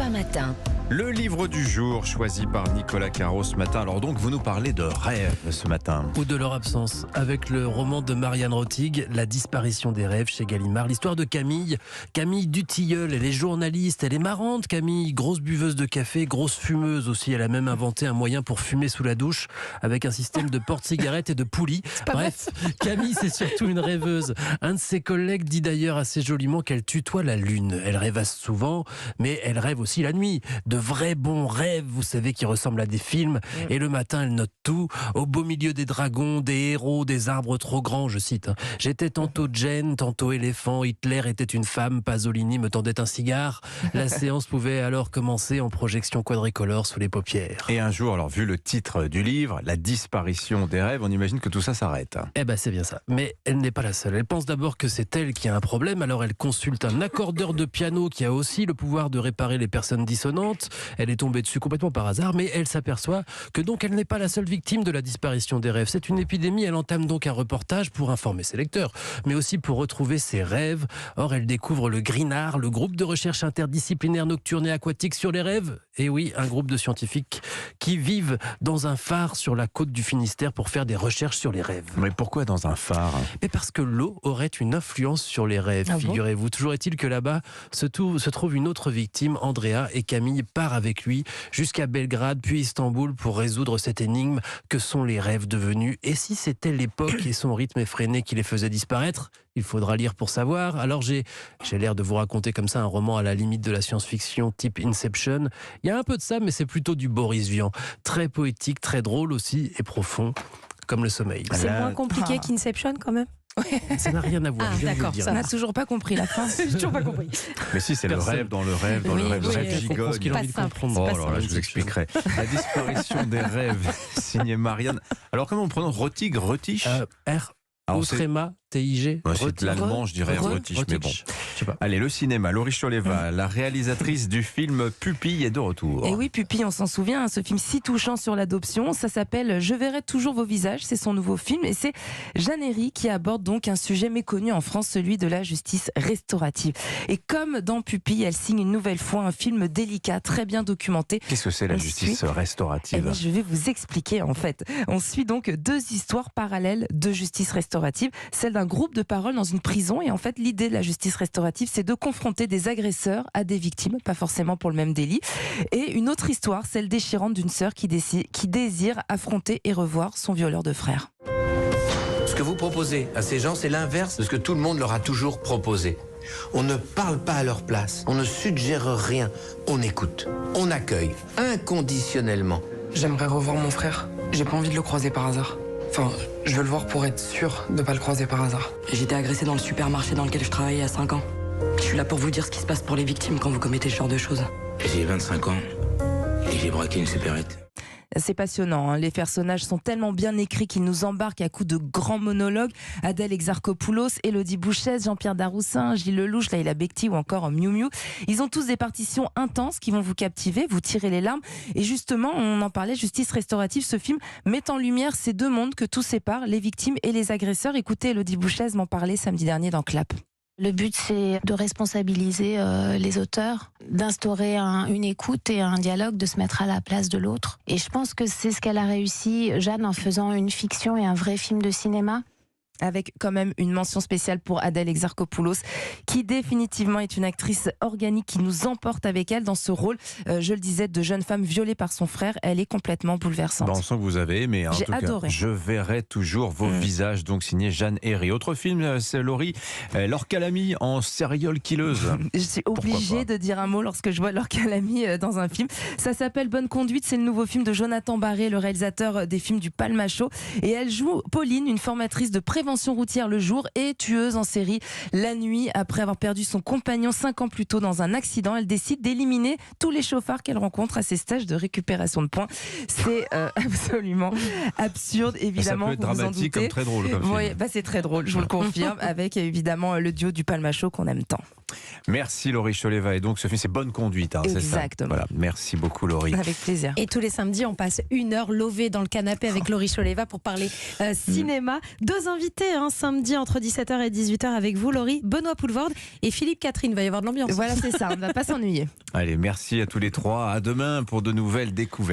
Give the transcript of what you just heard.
BFM Matin. Le livre du jour choisi par Nicolas Caro ce matin. Alors donc vous nous parlez de rêves ce matin. Ou de leur absence, avec le roman de Marianne Rotig, La disparition des rêves chez Gallimard. L'histoire de Camille Dutilleul, elle est journaliste, elle est marrante Camille, grosse buveuse de café, grosse fumeuse aussi. Elle a même inventé un moyen pour fumer sous la douche avec un système de porte-cigarette et de poulie. Bref, Camille c'est surtout une rêveuse. Un de ses collègues dit d'ailleurs assez joliment qu'elle tutoie la lune. Elle rêvasse souvent, mais elle rêve aussi la nuit. De vrais bons rêves, vous savez, qui ressemblent à des films. Et le matin, elle note tout. Au beau milieu des dragons, des héros, des arbres trop grands, je cite. J'étais tantôt Jane, tantôt éléphant. Hitler était une femme. Pasolini me tendait un cigare. La séance pouvait alors commencer en projection quadricolore sous les paupières. Et un jour, alors vu le titre du livre, La disparition des rêves, on imagine que tout ça s'arrête. Eh ben c'est bien ça. Mais elle n'est pas la seule. Elle pense d'abord que c'est elle qui a un problème. Alors elle consulte un accordeur de piano qui a aussi le pouvoir de réparer les personnes dissonantes. Elle est tombée dessus complètement par hasard, mais elle s'aperçoit que donc elle n'est pas la seule victime de la disparition des rêves. C'est une épidémie. Elle entame donc un reportage pour informer ses lecteurs, mais aussi pour retrouver ses rêves. Or, elle découvre le GRINAR, le groupe de recherche interdisciplinaire nocturne et aquatique sur les rêves. Et oui, un groupe de scientifiques qui vivent dans un phare sur la côte du Finistère pour faire des recherches sur les rêves. Mais pourquoi dans un phare ? Mais parce que l'eau aurait une influence sur les rêves, figurez-vous. Toujours est-il que là-bas se trouve une autre victime, Andrea, et Camille part avec lui jusqu'à Belgrade puis Istanbul pour résoudre cette énigme que sont les rêves devenus. Et si c'était l'époque et son rythme effréné qui les faisait disparaître ? Il faudra lire pour savoir. Alors j'ai l'air de vous raconter comme ça un roman à la limite de la science-fiction type Inception. Il y a un peu de ça, mais c'est plutôt du Boris Vian. Très poétique, très drôle aussi et profond, comme le sommeil. C'est moins compliqué qu'Inception quand même. Ça n'a rien à voir. je viens de vous le dire. Ça n'a toujours pas compris la fin. J'ai toujours pas compris. Mais si, c'est Personne. le rêve dans le rêve, dans le rêve, le rêve Je comprends gigogne. ce qu'il a envie de comprendre. Oh, alors là, je vous expliquerai. La disparition des rêves, signé Marianne. Alors, comment on prononce Rotig, Retich R. Alors, Autrema, TIG. c'est de l'allemand, je dirais Retich, mais bon. Je sais pas. Allez, le cinéma, Laurie Choleva, la réalisatrice du film Pupille est de retour. Et oui, Pupille, on s'en souvient, hein, ce film si touchant sur l'adoption, ça s'appelle Je verrai toujours vos visages, c'est son nouveau film et c'est Jeanne Herry qui aborde donc un sujet méconnu en France, celui de la justice restaurative. Et comme dans Pupille, elle signe une nouvelle fois un film délicat, très bien documenté. Qu'est-ce que c'est la justice restaurative ? Je vais vous expliquer en fait. On suit donc deux histoires parallèles de justice restaurative, celle d'un groupe de parole dans une prison et en fait l'idée de la justice restaurative c'est de confronter des agresseurs à des victimes, pas forcément pour le même délit. Et une autre histoire, celle déchirante d'une sœur qui désire affronter et revoir son violeur de frère. Ce que vous proposez à ces gens, c'est l'inverse de ce que tout le monde leur a toujours proposé. On ne parle pas à leur place, on ne suggère rien, on écoute, on accueille inconditionnellement. J'aimerais revoir mon frère. J'ai pas envie de le croiser par hasard. Enfin, je veux le voir pour être sûr de pas le croiser par hasard. J'étais agressée dans le supermarché dans lequel je travaillais à 5 ans. Je suis là pour vous dire ce qui se passe pour les victimes quand vous commettez ce genre de choses. J'ai 25 ans et j'ai braqué une supérette. C'est passionnant, hein. Les personnages sont tellement bien écrits qu'ils nous embarquent à coups de grands monologues. Adèle Exarchopoulos, Élodie Bouchez, Jean-Pierre Daroussin, Gilles Lelouch, Laïla Bekti ou encore Miu Miu. Ils ont tous des partitions intenses qui vont vous captiver, vous tirer les larmes. Et justement, on en parlait, Justice restaurative, ce film met en lumière ces deux mondes que tout sépare, les victimes et les agresseurs. Écoutez, Élodie Bouchez m'en parlait samedi dernier dans Clap. Le but, c'est de responsabiliser les auteurs, d'instaurer une écoute et un dialogue, de se mettre à la place de l'autre. Et je pense que c'est ce qu'elle a réussi, Jeanne, en faisant une fiction et un vrai film de cinéma. Avec quand même une mention spéciale pour Adèle Exarchopoulos, qui définitivement est une actrice organique qui nous emporte avec elle dans ce rôle, je le disais, de jeune femme violée par son frère. Elle est complètement bouleversante. On sent que vous avez aimé. J'ai adoré. Je verrai toujours vos visages, donc signé Jeanne Herry. Autre film, c'est Laurie, Laure Calamy en serial killeuse. Je suis obligée de dire un mot lorsque je vois Laure Calamy dans un film. Ça s'appelle Bonne Conduite, c'est le nouveau film de Jonathan Barré, le réalisateur des films du Palma Show. Et elle joue Pauline, une formatrice de prévention routière le jour et tueuse en série la nuit. Après avoir perdu son compagnon 5 ans plus tôt dans un accident, elle décide d'éliminer tous les chauffards qu'elle rencontre à ses stages de récupération de points. C'est absolument absurde, évidemment. Ça peut être dramatique comme très drôle. Comme oui, c'est très drôle, je vous le confirme, avec évidemment le duo du Palma Show qu'on aime tant. Merci Laurie Choleva. Et donc ce film, c'est Bonne Conduite. C'est ça. Exactement. Voilà. Merci beaucoup Laurie. Avec plaisir. Et tous les samedis, on passe 1 heure lovée dans le canapé avec Laurie Choleva pour parler cinéma. 2 invités samedi entre 17h et 18h avec vous, Laurie, Benoît Poulvorde et Philippe Catherine. Il va y avoir de l'ambiance. Voilà, c'est ça, on ne va pas s'ennuyer. Allez, merci à tous les trois. À demain pour de nouvelles découvertes.